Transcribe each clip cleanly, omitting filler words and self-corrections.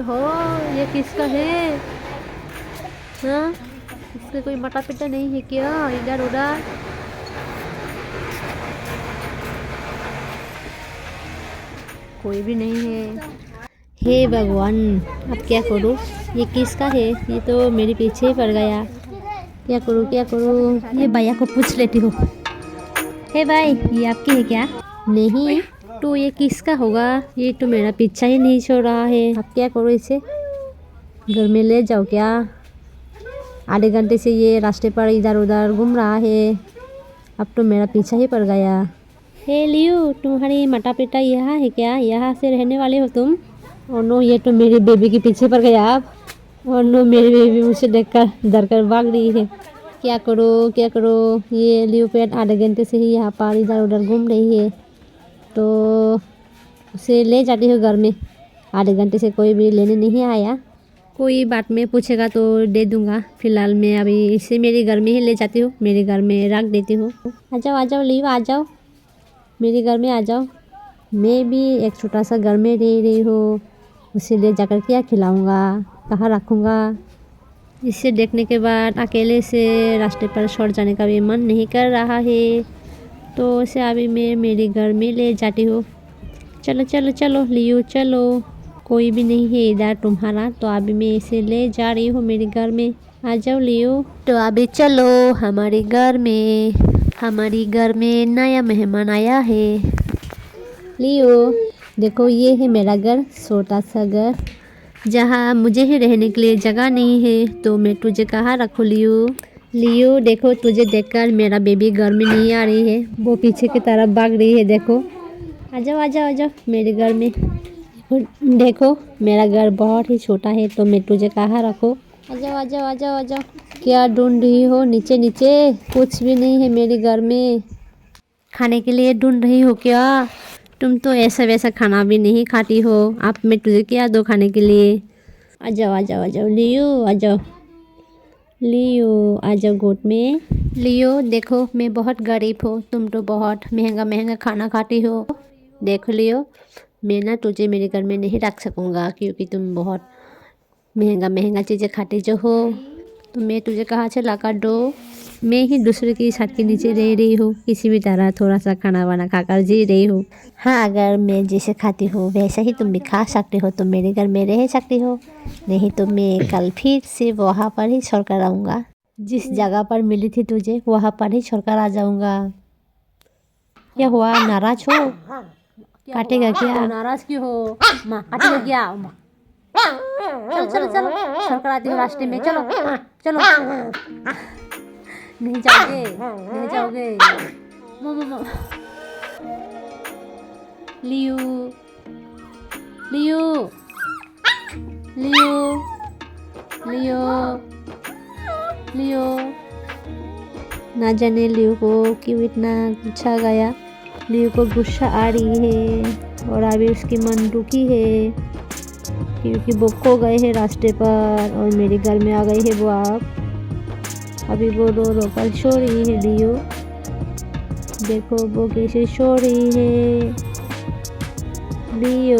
हो, ये किसका है? हाँ, इसका कोई माता पिता नहीं है क्या? इधर उधर कोई भी नहीं है। हे भगवान, अब क्या करूँ? ये किसका है? ये तो मेरे पीछे ही पड़ गया। क्या करूँ क्या करूँ? ये भैया को पूछ लेती हूँ। हे भाई, ये आपकी है क्या? नहीं, तो ये किसका होगा? ये तो मेरा पीछा ही नहीं छोड़ रहा है। अब क्या करूँ इसे? घर में ले जाओ क्या? आधे घंटे से ये रास्ते पर इधर उधर घूम रहा है। अब तो मेरा पीछा ही पड़ गया। हे लियो, तुम्हारी माता पिता यहाँ है क्या? यहाँ से रहने वाले हो तुम? और नो, ये तो मेरी बेबी के पीछे पड़ गया अब। और नो, मेरी बेबी मुझे देखकर डर कर भाग रही है। क्या करो क्या करो? ये लियो पेट आधे घंटे से ही यहाँ पर इधर उधर घूम रही है, तो उसे ले जाती हूँ घर में। आधे घंटे से कोई भी लेने नहीं आया। कोई बात में पूछेगा तो दे दूँगा। फिलहाल मैं अभी इसे मेरे घर में ही ले जाती हूँ, मेरे घर में रख देती हूँ। आ जाओ लियो, आ जाओ मेरे घर में, आ जाओ। मैं भी एक छोटा सा घर में रह रही हूँ। उसे ले जाकर क्या खिलाऊंगा, कहाँ रखूँगा? इसे देखने के बाद अकेले से रास्ते पर छोड़ जाने का भी मन नहीं कर रहा है, तो उसे अभी मैं मेरे घर में ले जाती हूँ। चलो चलो चलो लियो, चलो। कोई भी नहीं है इधर तुम्हारा, तो अभी मैं इसे ले जा रही हूँ मेरे घर में। आ जाओ लियो। तो अभी चलो हमारे घर में। हमारे घर में नया मेहमान आया है। लियो, देखो ये है मेरा घर, छोटा सा घर, जहाँ मुझे ही रहने के लिए जगह नहीं है, तो मैं तुझे कहाँ रखूँ लियो? लियो देखो, तुझे देखकर मेरा बेबी घर में नहीं आ रही है, वो पीछे की तरफ भाग रही है। देखो, आ जाओ आ जाओ आ जाओ मेरे घर में। देखो मेरा घर बहुत ही छोटा है, तो मैं तुझे कहाँ रखूँ? आ जाओ आ जाओ आ जाओ आ जाओ। क्या ढूंढ रही हो नीचे नीचे? कुछ भी नहीं है मेरे घर में। खाने के लिए ढूंढ रही हो क्या? तुम तो ऐसा वैसा खाना भी नहीं खाती हो। अब मैं तुझे क्या दूँ खाने के लिए? आ जाओ आ जाओ आ जाओ लियो, आ जाओ लियो, आ जाओ गोद में। लियो देखो, मैं बहुत गरीब हूँ, तुम तो बहुत महंगा महंगा खाना खाती हो। देख लियो, मैं ना तुझे मेरे घर में नहीं रख सकूँगा, क्योंकि तुम बहुत महंगा महंगा चीज़ें खाते जो हो। तो मैं तुझे कहाँ से ला कर दो? मैं ही दूसरे की छत के नीचे रह रही हूँ, किसी भी तरह थोड़ा सा खाना वाना खाकर जी रही हूँ। हाँ, अगर मैं जैसे खाती हूँ वैसा ही तुम भी खा सकते हो, तो मेरे घर में रह सकती हो। नहीं तो मैं कल फिर से वहाँ पर ही छोड़कर आऊँगा। जिस जगह पर मिली थी तुझे, वहाँ पर ही छोड़कर आ जाऊँगा। क्या हुआ, नाराज हो? काटेगा क्या? नाराज क्यों हो? माँ काटेगा क्या? चलो चलो चलो, छोड़कर आती हूँ रास्ते में। चलो चलो। नहीं जाओगे, नहीं जाओगे। लियो लियो लियो लियो लियो। ना जाने लियो को क्यों इतना गुस्सा गया। लियो को गुस्सा आ रही है और अभी उसकी मन दुखी है, क्योंकि वो खो गए हैं रास्ते पर और मेरे घर में आ गई है वो। आप अभी वो रो रो कर सो रही है। लियो देखो वो कैसे सो रही है। लियो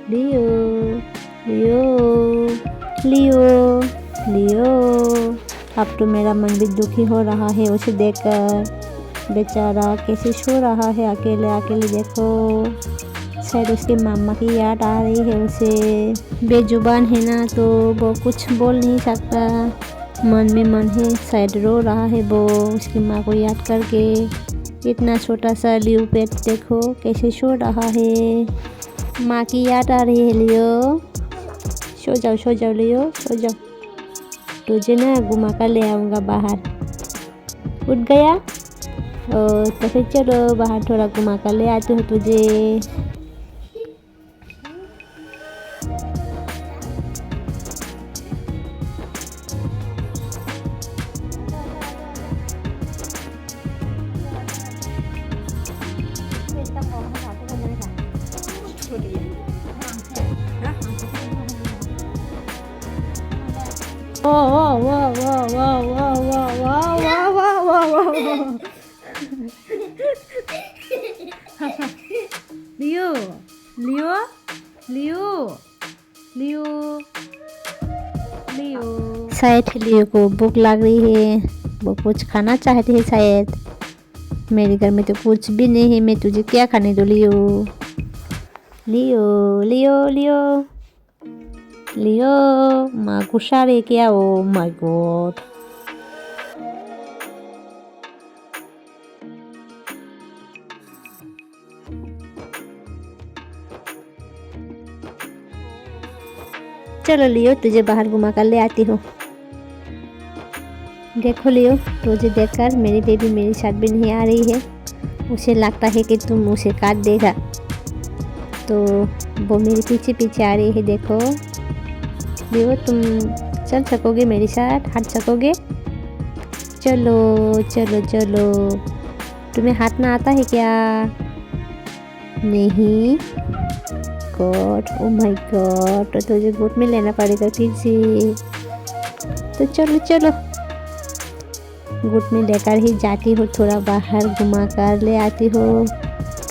लियो लियो लियो लियो। अब तो मेरा मन भी दुखी हो रहा है उसे देखकर। बेचारा कैसे सो रहा है अकेले अकेले। देखो, शायद उसके मामा की याद आ रही है उसे। बेजुबान है ना, तो वो कुछ बोल नहीं सकता। मन में मन है, शायद रो रहा है वो उसकी माँ को याद करके। इतना छोटा सा लियो पेट देखो कैसे सो रहा है। माँ की याद आ रही है। लियो सो जाओ लियो, सो जाओ। तुझे ना घुमा कर ले आऊँगा बाहर। उठ गया? तो फिर चलो बाहर थोड़ा घुमा कर ले आती हूँ तुझे। ओ ओ वो वो वो वो वो वो वो वो वो वो। लियो लियो लियो शायद लियो को भूख लग रही है, वो कुछ खाना चाहती है शायद। मेरे घर में तो कुछ भी नहीं है, मैं तुझे क्या खाने दूँ लियो। लियो लियो लियो लियो, माँ गुस्सा रही क्या? Oh my God. चलो लियो, तुझे बाहर घुमा कर ले आती हूँ। देखो लियो, तुझे देखकर मेरी बेबी मेरे साथ भी नहीं आ रही है। उसे लगता है कि तुम उसे काट देगा, तो वो मेरे पीछे पीछे आ रही है। देखो लियो, तुम चल सकोगे मेरे साथ, हट सकोगे? चलो चलो चलो। तुम्हें हाथना आता है क्या? नहीं। गॉड, ओ माय गॉड, तो तुझे बोट में लेना पड़ेगा फिर से। तो चलो चलो, गुट में लेकर ही जाती हो, थोड़ा बाहर घुमा कर ले आती हो।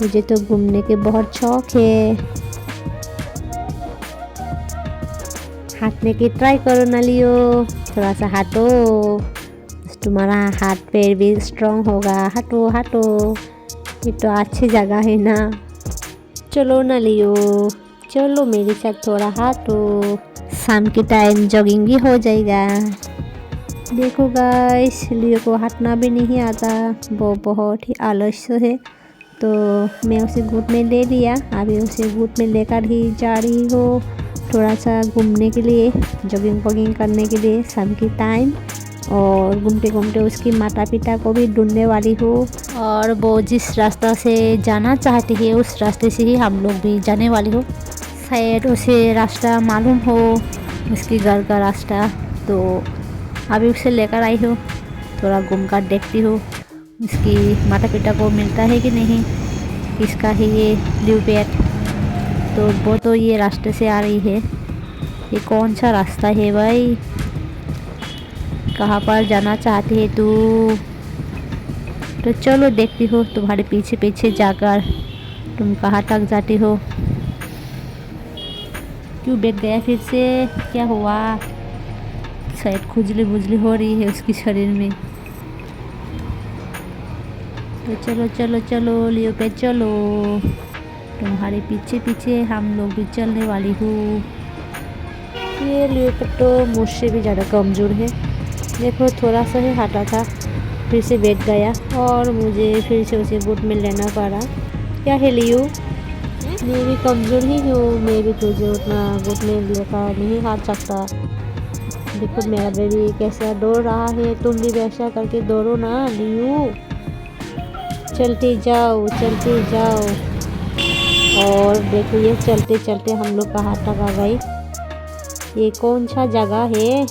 मुझे तो घूमने के बहुत शौक है। हाथने की ट्राई करो ना लियो, थोड़ा सा हाथो, तुम्हारा हाथ पैर भी स्ट्रांग होगा। हटो हटो, ये तो अच्छी जगह है ना। चलो ना लियो, चलो मेरे साथ थोड़ा हाथो, शाम के टाइम जॉगिंग भी हो जाएगा। देखो गाइस, लियो को हटना भी नहीं आता, वो बहुत ही आलस्य है। तो मैं उसे गुट में ले लिया, अभी उसे गुट में लेकर ही जा रही हो थोड़ा सा घूमने के लिए, जॉगिंग वॉगिंग करने के लिए शाम की टाइम। और घूमते घूमते उसकी माता पिता को भी ढूंढने वाली हो। और वो जिस रास्ता से जाना चाहती है उस रास्ते से ही हम लोग भी जाने वाले हो। शायद उसे रास्ता मालूम हो, उसके घर का रास्ता। तो अभी उसे लेकर आई हो, थोड़ा घूम कर देखती हो उसकी माता पिता को मिलता है कि नहीं। किसका है ये ब्लू पेट? तो वो तो ये रास्ते से आ रही है। ये कौन सा रास्ता है भाई? कहाँ पर जाना चाहती है तू? तो चलो देखती हो, तुम्हारे पीछे पीछे जाकर तुम कहाँ तक जाती हो। क्यों बैठ गया फिर से? क्या हुआ? शायद खुजली बुजली हो रही है उसकी शरीर में। तो चलो चलो चलो लियो पे चलो, तुम्हारे पीछे पीछे हम लोग भी चलने वाली हूँ। ये लियो पे तो मुझसे भी ज़्यादा कमज़ोर है। देखो थोड़ा सा ही हटा था, फिर से बैठ गया और मुझे फिर से उसे गुट में लेना पड़ा। क्या है लियो, मैं भी कमज़ोर ही हूँ, मैं भी तुझे उतना गुट में लेकर नहीं हाथ सकता। देखो मेरा बेबी कैसा दौड़ रहा है, तुम भी वैसा करके दौड़ो ना लियो। चलते जाओ चलते जाओ। और देखो ये चलते चलते हम लोग कहाँ तक आ गए। ये कौन सा जगह है?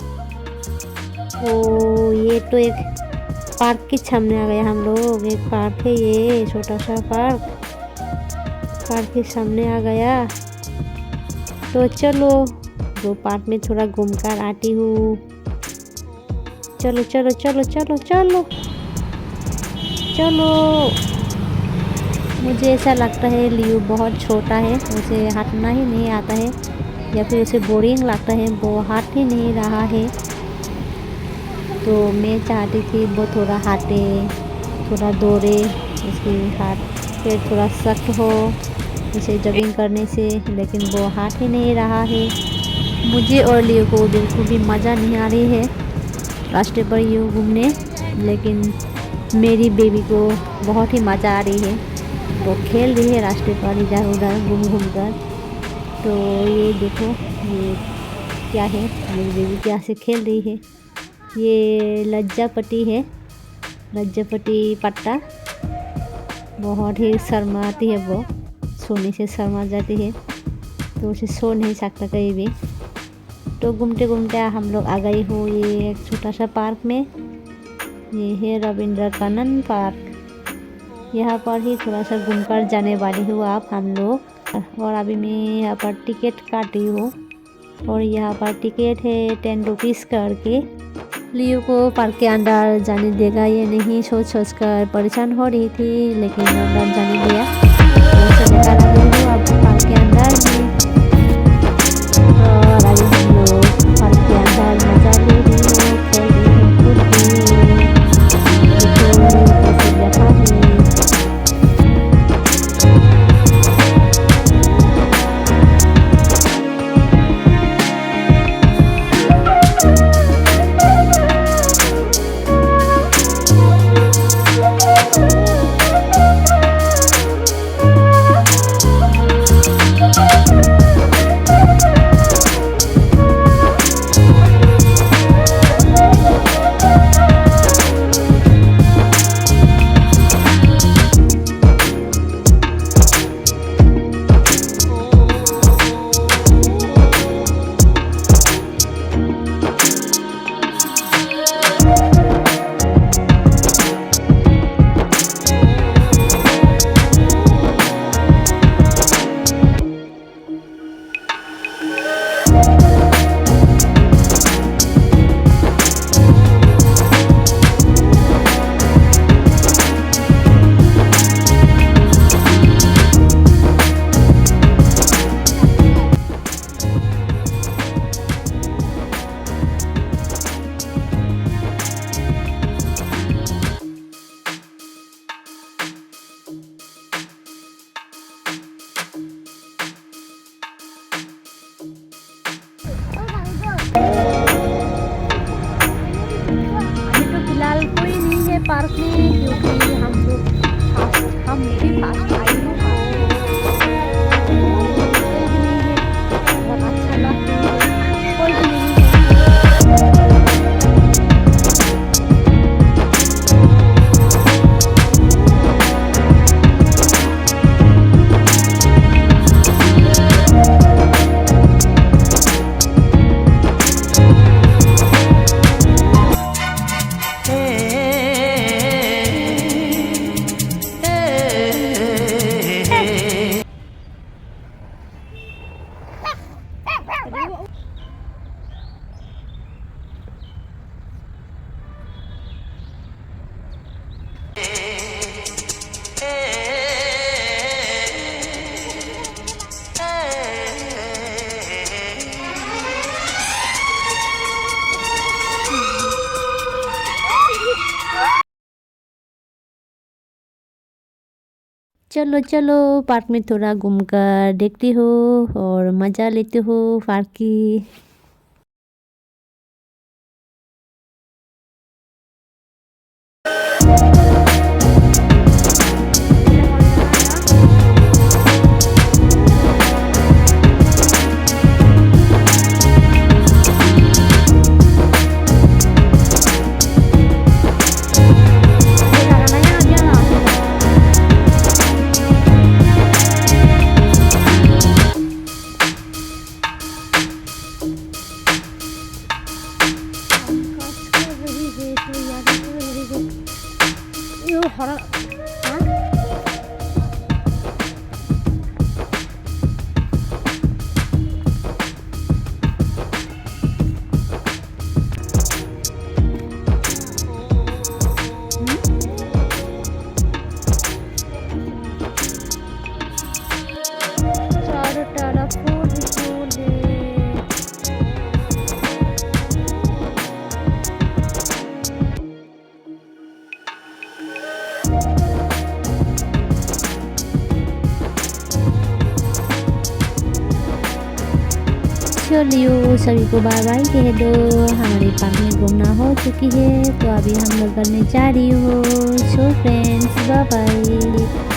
ओ ये तो एक पार्क के सामने आ गए हम लोग। एक पार्क है, ये छोटा सा पार्क के सामने आ गया। तो चलो वो पार्क में थोड़ा घूमकर आती हूँ। चलो चलो चलो चलो चलो चलो। मुझे ऐसा लगता है लियो बहुत छोटा है, उसे हटना ही नहीं आता है, या फिर उसे बोरिंग लगता है, वो हट ही नहीं रहा है। तो मैं चाहती थी वो थोड़ा हटे, थोड़ा दौड़े, उसकी हाथ पैर थोड़ा सख्त हो उसे जॉगिंग करने से, लेकिन वो हट ही नहीं रहा है। मुझे और लियो को बिल्कुल भी मज़ा नहीं आ रही है रास्ते पर यूँ घूमने, लेकिन मेरी बेबी को बहुत ही मज़ा आ रही है। वो खेल रही है रास्ते पर इधर उधर घूम घूम कर। तो ये देखो ये क्या है, मेरी बेबी क्या से खेल रही है। ये लज्जापति है, लज्जापति पट्टा। बहुत ही शर्माती है वो, सोने से शर्मा जाती है, तो उसे सो नहीं सकता कहीं भी। तो घूमते घूमते हम लोग आ गए हो ये एक छोटा सा पार्क में। ये है रविंद्रकानंद पार्क। यहाँ पर ही थोड़ा सा घूमकर जाने वाली हूँ आप हम लोग। और अभी मैं यहाँ पर टिकट काटी हूँ, और यहाँ पर टिकट है 10 रुपीज़ करके। लियो को पार्क के अंदर जाने देगा ये नहीं सोच सोच कर परेशान हो रही थी, लेकिन अंदर जाने दिया। तो पार्क के अंदर और अभी हम लोग तो पार्क के अंदर मजा ले रही हो, खेल रही हो, कूद रही हो। देखो कैसे बैठा है। अभी तो फिलहाल कोई नहीं है पार्क में, क्योंकि हम भी फास्ट आई हूँ। कोई भी नहीं है, बहुत अच्छा लग रहा है, कोई भी नहीं है। चलो चलो पार्क में थोड़ा घूमकर देखती हो और मज़ा लेते हो पार्क की। चलिए सभी को बाय बाय कह दो। हमारे पार्क में घूमना हो चुकी है, तो अभी हम लोग घर में जा रही हो। So friends bye bye.